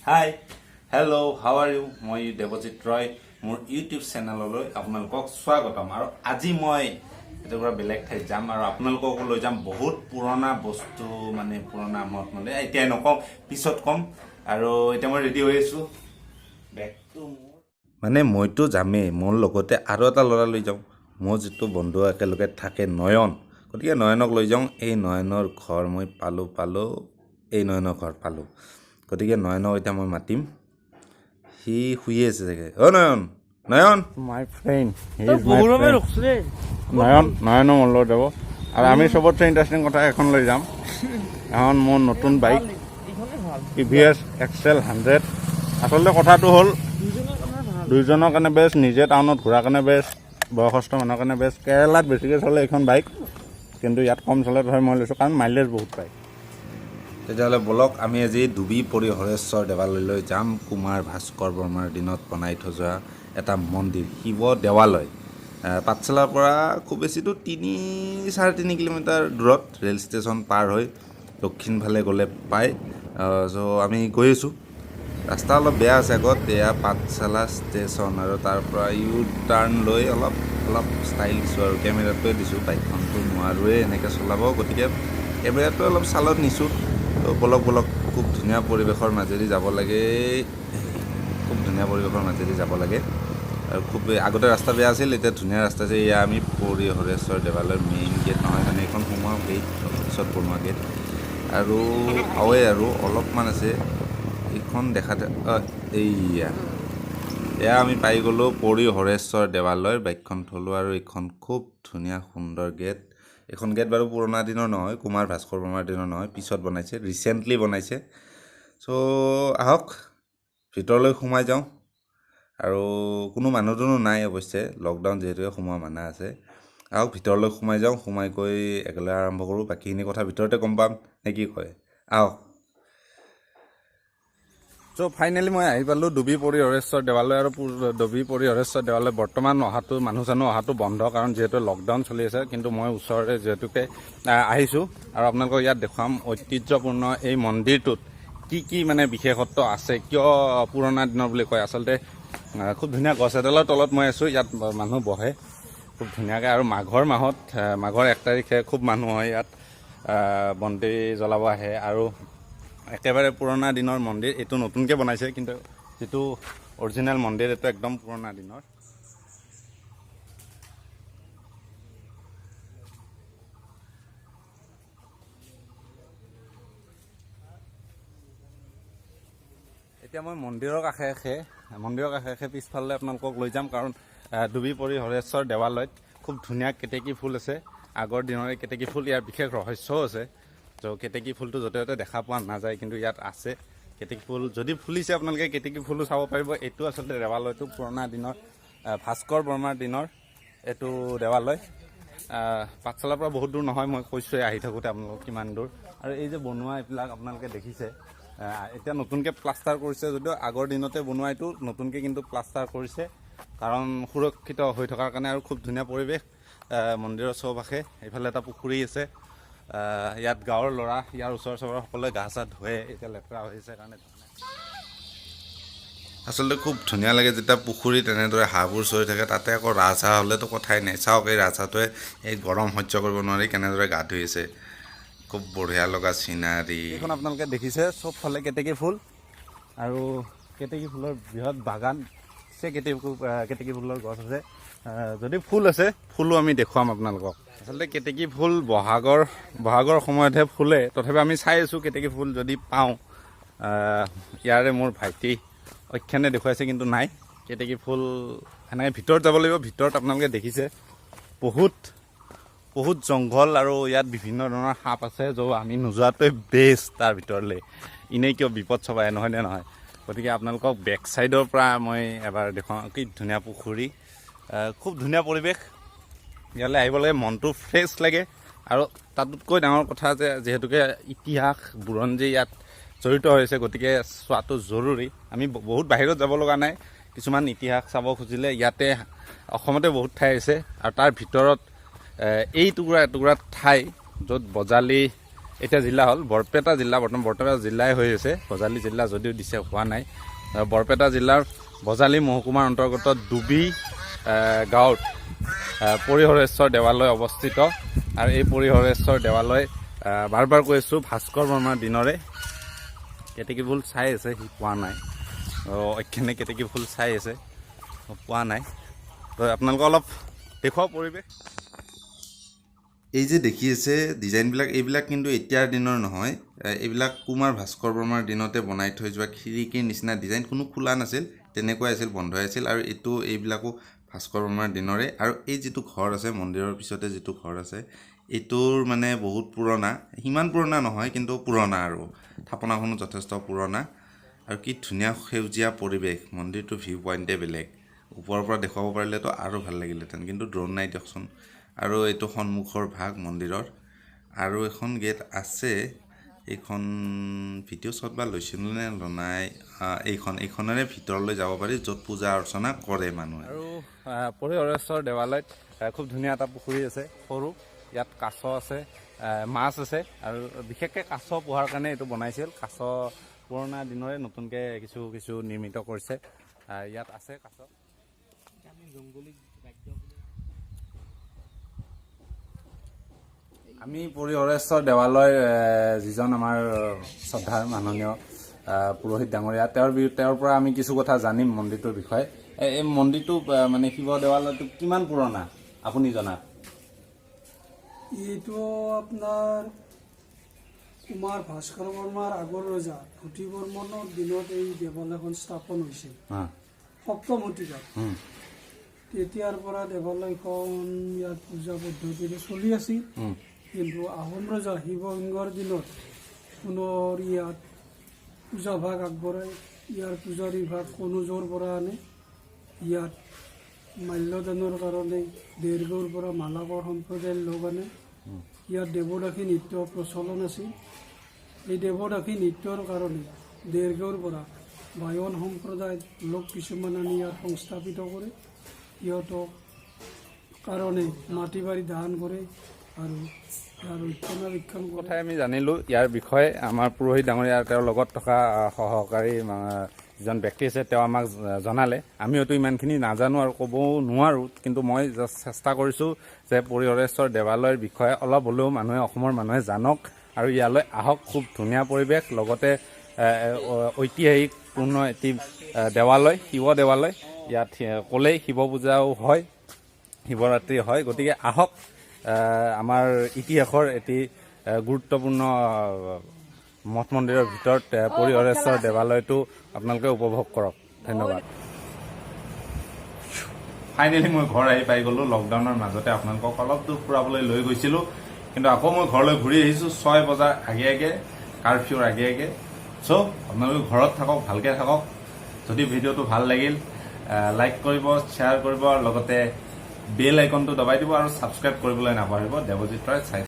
Hi, hello, how are you? মই দেৱজিৎ ৰয় মোৰ YouTube চেনেললৈ আপোনালোকক স্বাগতম আৰু আজি মই এটা পৰা বেলেগ ঠাইত যাম আৰু আপোনালোকক লৈ যাম বহুত পুৰণা বস্তু মানে পুৰণা মত মানে এতিয়া নকম পিছত কম আৰু এতিয়া মই ৰেডি হৈ আছো বেগটো মানে মইতো যামেই মোৰ লগতে আৰু এটা ল'ৰা লৈ যাওঁ মোৰ যিটো বন্ধু একেলগে থাকে নয়ন গতিকে নয়নক লৈ যাওঁ এই নয়নৰ ঘৰ মই পালো এই নয়নৰ ঘৰ পালো গতিকে নয়নক এতিয়া মই মাতিম সি শুই আছে চাগে অ নয়ন মাই ফ্ৰেণ্ড নয়ন মোৰ লগত যাব আৰু আমি চবতছে ইণ্টাৰেষ্টিং কথা এখন লৈ যাম এখন মোৰ নতুন বাইক TVS XL 100 আচলতে কথাটো হ'ল দুইজনৰ কাৰণে বেষ্ট নিজে টাউনত ঘূৰাৰ কাৰণে বেষ্ট বয়সস্থ মানুহৰ কাৰণে বেষ্ট কেৰেলাত বেছিকৈ চলে এইখন বাইক কিন্তু ইয়াত কম চলে ধৰ মই লৈছোঁ কাৰণ মাইলেজ বহুত পায় তেতিয়াহ'লে বলক আমি আজি ডুবি পৰি হৰেশ্বৰ দেৱালয়লৈ যাম কুমাৰ ভাস্কৰ বৰ্মাৰ দিনত বনাই থৈ যোৱা এটা মন্দিৰ শিৱ দেৱালয় পাঠশালাৰ পৰা খুব বেছিতো 3-3.5 কিলোমিটাৰ দূৰত ৰেল ষ্টেচন পাৰ হৈ দক্ষিণ ফালে গ'লে পায় চ' আমি গৈ আছোঁ ৰাস্তা অলপ বেয়া আছে আগত এয়া পাঠশালা ষ্টেচন আৰু তাৰ পৰা ইউ টাৰ্ণ লৈ অলপ ষ্টাইল দিছোঁ আৰু কেমেৰাটোৱে দিছোঁ বাইকখনটো নোৱাৰোৱে এনেকৈ চলাব গতিকে কেমেৰাটো অলপ চালত নিছোঁ বলক খুব ধুনীয়া পৰিৱেশৰ মাজেদি যাব লাগে আৰু খুব আগতে ৰাস্তা বেয়া আছিল এতিয়া ধুনীয়া ৰাস্তা আছে এয়া আমি পৰি হৰেশ্বৰ দেৱালয়ৰ মেইন গেট নহয় মানে এইখন সোমোৱা গেট পিছত বনোৱা গেট আৰু আৰু অলপমান আছে এইখন দেখাতে এয়া আমি পাই গ'লোঁ পৰি হৰেশ্বৰ দেৱালয়ৰ বাইকখন থলোঁ আৰু এইখন খুব ধুনীয়া সুন্দৰ গেট এইখন গেট বাৰু পুৰণা দিনৰ নহয় কুমাৰ ভাস্কৰ বৰ্মাৰ দিনৰ নহয় পিছত বনাইছে ৰিচেণ্টলি বনাইছে চ' আহক ভিতৰলৈ সোমাই যাওঁ আৰু কোনো মানুহ নাই অৱশ্যে লকডাউন যিহেতুকে সোমোৱা মানা আছে আহক ভিতৰলৈ সোমাই যাওঁ সোমাই গৈ একেলগে আৰম্ভ কৰোঁ বাকীখিনি কথা ভিতৰতে গম পাম নে কি কয় আহক চ' ফাইনেলি মই আহি পালোঁ ডুবি পৰি হৰেশ্বৰ দেৱালয় আৰু ডুবি পৰি হৰেশ্বৰ দেৱালয় বৰ্তমান মানুহ অহাটো বন্ধ কাৰণ যিহেতু লকডাউন চলি আছে কিন্তু মই ওচৰতে যিহেতুকে আহিছোঁ আৰু আপোনালোকক ইয়াত দেখুৱাম ঐতিহ্যপূৰ্ণ এই মন্দিৰটোত কি মানে বিশেষত্ব আছে কিয় পুৰণা দিনৰ বুলি কয় আচলতে খুব ধুনীয়া গছ এডালৰ তলত মই আছোঁ ইয়াত মানুহ বহে খুব ধুনীয়াকৈ আৰু মাঘৰ 1 তাৰিখে খুব মানুহ হয় ইয়াত বন্তি জ্বলাব আহে আৰু একেবাৰে পুৰণা দিনৰ মন্দিৰ এইটো নতুনকৈ বনাইছে কিন্তু যিটো অৰিজিনেল মন্দিৰ এইটো একদম পুৰণা দিনৰ এতিয়া মই মন্দিৰৰ কাষে পিছফালে আপোনালোকক লৈ যাম কাৰণ ডুবি পৰি হৰেশ্বৰ দেৱালয়ত খুব ধুনীয়া কেতেকী ফুল আছে আগৰ দিনৰে কেতেকী ফুল ইয়াৰ বিশেষ ৰহস্যও আছে ত' কেতেকী ফুলটো য'তে ত'তে দেখা পোৱা নাযায় কিন্তু ইয়াত আছে কেতেকী ফুল যদি ফুলিছে আপোনালোকে কেতেকী ফুলো চাব পাৰিব এইটো আচলতে দেৱালয়টো পুৰণা দিনৰ ভাস্কৰ বৰ্মাৰ দিনৰ এইটো দেৱালয় পাঠশালাৰ পৰা বহুত দূৰ নহয় মই কৈছোঁৱে আহি থাকোঁতে আপোনালোক কিমান দূৰ আৰু এই যে বনোৱা এইবিলাক আপোনালোকে দেখিছে এতিয়া নতুনকৈ প্লাষ্টাৰ কৰিছে যদিও আগৰ দিনতে বনোৱা এইটো নতুনকৈ কিন্তু প্লাষ্টাৰ কৰিছে কাৰণ সুৰক্ষিত হৈ থকাৰ কাৰণে আৰু খুব ধুনীয়া পৰিৱেশ মন্দিৰৰ চৌপাশে এইফালে এটা পুখুৰী আছে ইয়াত গাঁৱৰ ল'ৰা ইয়াৰ ওচৰ চুবুৰীয়া সকলোৱে গা চা ধুৱে এতিয়া লেতেৰা হৈছে কাৰণে আচলতে খুব ধুনীয়া লাগে যেতিয়া পুখুৰীত এনেদৰে হাঁহবোৰ চৰি থাকে তাতে আকৌ ৰাজহাঁহ হ'লেতো কথাই নাই চাওক এই ৰাজহাঁহটোৱে এই গৰম সহ্য কৰিব নোৱাৰি কেনেদৰে গা ধুই আছে খুব বঢ়িয়া লগা চিনাৰী এইখন আপোনালোকে দেখিছে চবফালে কেতেকী ফুল আৰু কেতেকী ফুলৰ বৃহৎ বাগান আছে কেতেকী ফুলৰ গছ আছে যদি ফুল আছে ফুলো আমি দেখুৱাম আপোনালোকক আচলতে কেতেকী ফুল বহাগৰ সময়তহে ফুলে তথাপি আমি চাই আছোঁ কেতেকী ফুল যদি পাওঁ ইয়াৰে মোৰ ভাইটি অক্ষানে দেখুৱাইছে কিন্তু নাই কেতেকী ফুল সেনেকৈ ভিতৰত যাব লাগিব ভিতৰত আপোনালোকে দেখিছে বহুত জংঘল আৰু ইয়াত বিভিন্ন ধৰণৰ সাপ আছে য'ত আমি নোযোৱাটোৱে বেষ্ট তাৰ ভিতৰলৈ এনেই কিয় বিপদ চপাই নহয়নে নহয় গতিকে আপোনালোকক বেক চাইডৰ পৰা মই এবাৰ দেখুৱাওঁ কি ধুনীয়া পুখুৰী খুব ধুনীয়া পৰিৱেশ ইয়ালৈ আহিব লাগে মনটো ফ্ৰেছ লাগে আৰু তাতোতকৈ ডাঙৰ কথা যে যিহেতুকে ইতিহাস বুৰঞ্জী ইয়াত জড়িত হৈছে গতিকে চোৱাটো জৰুৰী আমি বহুত বাহিৰত যাব লগা নাই কিছুমান ইতিহাস চাব খুজিলে ইয়াতে অসমতে বহুত ঠাই আছে আৰু তাৰ ভিতৰত এই টুকুৰা ঠাই য'ত বজালী এতিয়া জিলা হ'ল বৰপেটা জিলা, বৰ্তমান বৰপেটা জিলাই হৈ আছে, বজালী জিলা যদিও দিছে হোৱা নাই। বৰপেটা জিলাৰ বজালী মহকুমাৰ অন্তৰ্গত ডুবি গাঁৱত পৰিহৰেশ্বৰ দেৱালয় অৱস্থিত। আৰু এই পৰিহৰেশ্বৰ দেৱালয় বাৰ বাৰ কৈ আছোঁ ভাস্কৰ বৰ্মাৰ দিনৰে। কেতেকী ফুল চাই আছে, সি পোৱা নাই। অক্ষণে কেতেকী ফুল চাই আছে, পোৱা নাই। তো আপোনালোকে অলপ দেখুৱাওক পৰিৱেশ। এই যে দেখি আছে ডিজাইনবিলাক, এইবিলাক কিন্তু এতিয়াৰ দিনৰ নহয়। এইবিলাক কুমাৰ ভাস্কৰ বৰ্মাৰ দিনতে বনাই থৈ যোৱা খিৰিকীৰ নিচিনা ডিজাইন, কোনো খোলা নাছিল, তেনেকুৱাই আছিল, বন্ধই আছিল। আৰু এইবিলাকো ভাস্কৰ বৰ্মাৰ দিনৰে। আৰু এই যিটো ঘৰ আছে মন্দিৰৰ পিছতে যিটো ঘৰ আছে, এইটোৰ মানে বহুত পুৰণা, সিমান পুৰণা নহয় কিন্তু পুৰণা, আৰু থাপনাখনো যথেষ্ট পুৰণা। আৰু কি ধুনীয়া সেউজীয়া পৰিৱেশ, মন্দিৰটোৰ ভিউ পইণ্টে বেলেগ। ওপৰৰ পৰা দেখুৱাব পাৰিলেতো আৰু ভাল লাগিলেহেঁতেন, কিন্তু ড্ৰোন নাই দিয়কচোন। আৰু এইটো সন্মুখৰ ভাগ মন্দিৰৰ। আৰু এখন গেট আছে, এইখন ভিডিঅ' শ্বট বা লৈছিলোঁ নে নাই, এইখনেৰে ভিতৰলৈ যাব পাৰি, য'ত পূজা অৰ্চনা কৰে মানুহে। আৰু পৰিহৰেশ্বৰ দেৱালয়ত খুব ধুনীয়া এটা পুখুৰী আছে সৰু, ইয়াত কাছ আছে, মাছ আছে। আৰু বিশেষকৈ কাছ পোহাৰ কাৰণে এইটো বনাইছিল। কাছ পুৰণা দিনৰে নতুনকৈ কিছু কিছু নিৰ্মিত কৰিছে। ইয়াত আছে কাছ। আমি পৰিহৰেশ্বৰ দেৱালয় যিজন আমাৰ শ্ৰদ্ধাৰ মাননীয় পুৰোহিত ডাঙৰীয়া, তেওঁৰ পৰা আমি কিছু কথা জানিম মন্দিৰটোৰ বিষয়ে। এই মন্দিৰটো মানে শিৱ দেৱালয়টো কিমান পুৰণা আপুনি জনাত? এইটো আপোনাৰ কুমাৰ ভাস্কৰ বৰ্মাৰ আগৰ ৰজা ধুতি বৰ্মনৰ দিনত এই দেৱালয়খন স্থাপন হৈছিল, 7ম শতিকাত। তেতিয়াৰ পৰা দেৱালয়খন ইয়াত পূজা পদ্ধতিৰে চলি আছিল। কিন্তু আহোম ৰজা শিৱসিংহৰ দিনত পুনৰ ইয়াত পূজা ভাগ আগবঢ়াই ইয়াৰ পূজাৰী ভাগ কনুজৰ পৰা আনে। ইয়াত মাল্যদানৰ কাৰণে দেৰগাঁৱৰ পৰা মালাকৰ সম্প্ৰদায়ৰ লোক আনে। ইয়াত দেৱদাসী নৃত্য প্ৰচলন আছিল। এই দেৱদাসী নৃত্যৰ কাৰণে দেৰগাঁৱৰ পৰা বায়ন সম্প্ৰদায়ৰ লোক কিছুমান আনি ইয়াত সংস্থাপিত কৰে। সিহঁতক কাৰণে মাটি বাৰী দান কৰে। আৰু ৰক্ষণাবেক্ষণ কথাই আমি জানিলোঁ ইয়াৰ বিষয়ে। আমাৰ পুৰোহিত ডাঙৰীয়া তেওঁৰ লগত থকা সহকাৰী যিজন ব্যক্তি আছে তেওঁ আমাক জনালে। আমি হয়তো ইমানখিনি নাজানো আৰু ক'বও নোৱাৰোঁ, কিন্তু মই জাষ্ট চেষ্টা কৰিছোঁ যে পৰিহৰেশ্বৰ দেৱালয়ৰ বিষয়ে অলপ হ'লেও অসমৰ মানুহে জানক আৰু ইয়ালৈ আহক। খুব ধুনীয়া পৰিৱেশ, লগতে ঐতিহাসিকপূৰ্ণ এটি দেৱালয়, শিৱ দেৱালয়। ইয়াত ক'লেই শিৱ পূজাও হয়, শিৱৰাত্ৰি হয়। গতিকে আহক, আমাৰ ইতিহাসৰ এটি গুৰুত্বপূৰ্ণ মঠ মন্দিৰৰ ভিতৰত পৰিহৰেশ্বৰ দেৱালয়টো আপোনালোকে উপভোগ কৰক। ধন্যবাদ। ফাইনেলি মই ঘৰ আহি পাই গ'লোঁ। লকডাউনৰ মাজতে আপোনালোকক অলপ দূৰ ফুৰাবলৈ লৈ গৈছিলোঁ, কিন্তু আকৌ মই ঘৰলৈ ঘূৰি আহিছোঁ 6 বজাৰ আগে আগে, কাৰফিউৰ আগে আগে। চ' আপোনালোকে ঘৰত থাকক, ভালকৈ থাকক। যদি ভিডিঅ'টো ভাল লাগিল লাইক কৰিব, শ্বেয়াৰ কৰিব, লগতে বেল আইকনটো দবাই দিব আৰু ছাবস্ক্ৰাইব কৰিবলৈ নাপাহৰিব। দেৱজিৎ ৰয় চাই